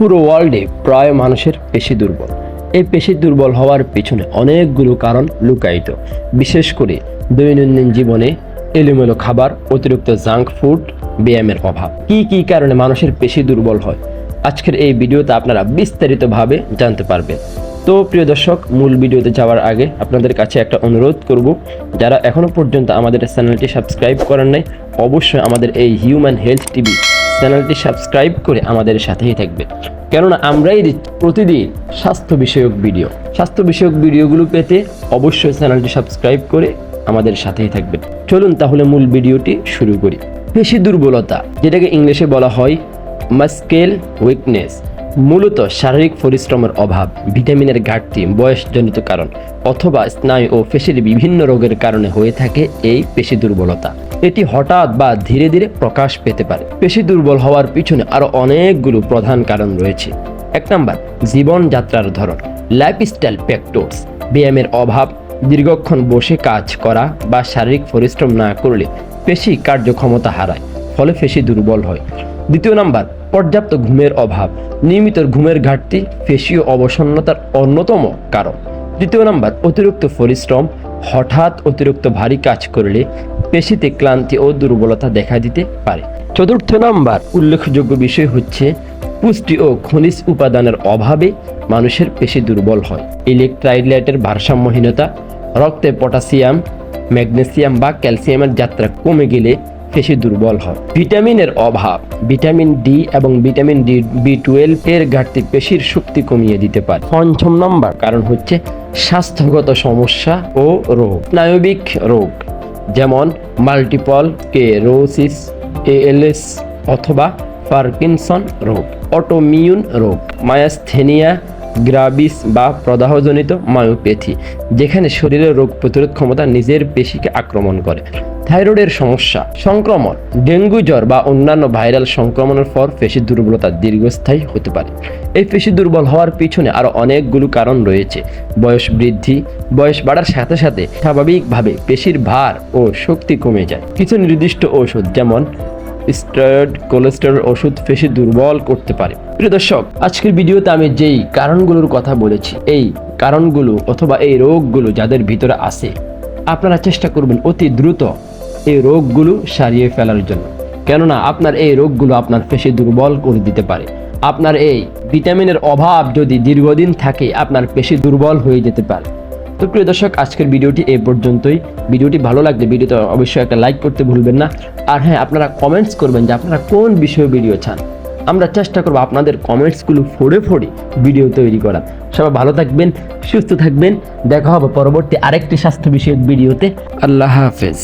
পুরো ওয়ার্ল্ডে প্রায় মানুষের পেশি দুর্বল। এই পেশি দুর্বল হওয়ার পেছনে অনেকগুলো কারণ লুকায়িত, বিশেষ করে দৈনন্দিন জীবনে এলোমেলো খাবার, অতিরিক্ত জাঙ্ক ফুড, ব্যায়ামের অভাব। কি কারণে মানুষের পেশি দুর্বল হয়, আজকের এই ভিডিওতে আপনারা বিস্তারিতভাবে জানতে পারবেন। তো প্রিয় দর্শক, মূল ভিডিওতে যাওয়ার আগে আপনাদের কাছে একটা অনুরোধ করব, যারা এখনো পর্যন্ত আমাদের চ্যানেলটি সাবস্ক্রাইব করেন নাই, অবশ্যই আমাদের এই হিউম্যান হেলথ টিভি চ্যানেলটি সাবস্ক্রাইব করে আমাদের সাথেই থাকবে, কেননা আমরাই প্রতিদিন স্বাস্থ্য বিষয়ক ভিডিওগুলো পেতে অবশ্যই চ্যানেলটি সাবস্ক্রাইব করে আমাদের সাথেই থাকবেন। চলুন তাহলে মূল ভিডিওটি শুরু করি। পেশি দুর্বলতা, যেটাকে ইংলিশে বলা হয় মাসকেল উইকনেস, মূলত শারীরিক পরিশ্রমের অভাব, ভিটামিনের ঘাটতি, বয়সজনিত কারণ অথবা স্নায়ু ও পেশির বিভিন্ন রোগের কারণে হয়ে থাকে এই পেশি দুর্বলতা। এটি হঠাৎ বা ধীরে ধীরে প্রকাশ পেতে পারে। পেশি দুর্বল হওয়ার পিছনে আরো অনেকগুলো প্রধান কারণ রয়েছে। 1 নাম্বার, জীবনযাত্রার ধরন, লাইফস্টাইল ফ্যাক্টরস। ব্যায়ামের অভাব, দীর্ঘক্ষণ বসে কাজ করা বা শারীরিক পরিশ্রম না করলে পেশি কার্যক্ষমতা হারায়, ফলে পেশি দুর্বল হয়। 2 নাম্বার, পর্যাপ্ত ঘুমের অভাব, নিয়মিত ঘুমের ঘাটতি পেশীয় অবসন্নতার অন্যতম কারণ। 3 নাম্বার, অতিরিক্ত পরিশ্রম, হঠাৎ অতিরিক্ত ভারী কাজ করলে পেশিতে ক্লান্তি ও দুর্বলতা দেখা দিতে পারে। 4 নাম্বার, উল্লেখযোগ্য বিষয় হচ্ছে পুষ্টি ও খনিজ উপাদানের অভাবে মানুষের পেশি দুর্বল হয়। ইলেকট্রোলাইটের ভারসাম্যহীনতা, রক্তে পটাশিয়াম, ম্যাগনেসিয়াম বা ক্যালসিয়ামের যাত্রা কমে গেলে পেশি দুর্বল হয়। ভিটামিনের অভাব, ভিটামিন ডি এবং ভিটামিন B12 এর ঘাটতি পেশির শক্তি কমিয়ে দিতে পারে। 5 নাম্বার কারণ হচ্ছে স্বাস্থ্যগত সমস্যা ও রোগ, স্নায়বিক রোগ যেমন মাল্টিপল স্ক্লেরোসিস, ALS অথবা পার্কিনসন রোগ, অটোমিউন রোগ, মায়াস্থেনিয়া গ্রাভিস বা প্রদাহজনিত মায়োপ্যাথি, যেখানে শরীরের রোগ প্রতিরোধ ক্ষমতা নিজের পেশিকে আক্রমণ করে। থাইরয়েডের সমস্যা, সংক্রমণ, ডেঙ্গু জ্বর বা অন্যান্য ভাইরাল সংক্রমণের পর পেশি দুর্বলতা দীর্ঘস্থায়ী হতে পারে। এই পেশি দুর্বল হওয়ার পিছনে আরো অনেকগুলো কারণ রয়েছে। বয়স বৃদ্ধি, বয়স বাড়ার সাথে সাথে স্বাভাবিকভাবে পেশির ভার ও শক্তি কমে যায়। কিছু নির্দিষ্ট ঔষধ যেমন স্টেরয়েড, কোলেস্টেরল ওষুধ পেশি দুর্বল করতে পারে। প্রিয় দর্শক, আজকের ভিডিওতে আমি যেই কারণগুলোর কথা বলেছি, এই কারণগুলো অথবা এই রোগগুলো যাদের ভিতরে আছে, আপনারা চেষ্টা করবেন অতি দ্রুত এই রোগগুলো সারিয়ে ফেলার জন্য, কেননা আপনার এই রোগগুলো আপনার পেশি দুর্বল করে দিতে পারে। আপনার এই ভিটামিনের অভাব যদি দীর্ঘদিন থাকে, আপনার পেশি দুর্বল হয়ে যেতে পারে। তো প্রিয় দর্শক, আজকের ভিডিওটি এই পর্যন্তই। ভিডিওটি ভালো লাগলে ভিডিওতে অবশ্যই একটা লাইক করতে ভুলবেন না। আর হ্যাঁ, আপনারা কমেন্টস করবেন যে আপনারা কোন বিষয়ে ভিডিও চান। আমরা চেষ্টা করবো আপনাদের কমেন্টসগুলো ফোড়ে ভিডিও তৈরি করা। সবাই ভালো থাকবেন, সুস্থ থাকবেন। দেখা হবে পরবর্তী আরেকটি স্বাস্থ্য বিষয়ক ভিডিওতে। আল্লাহ হাফেজ।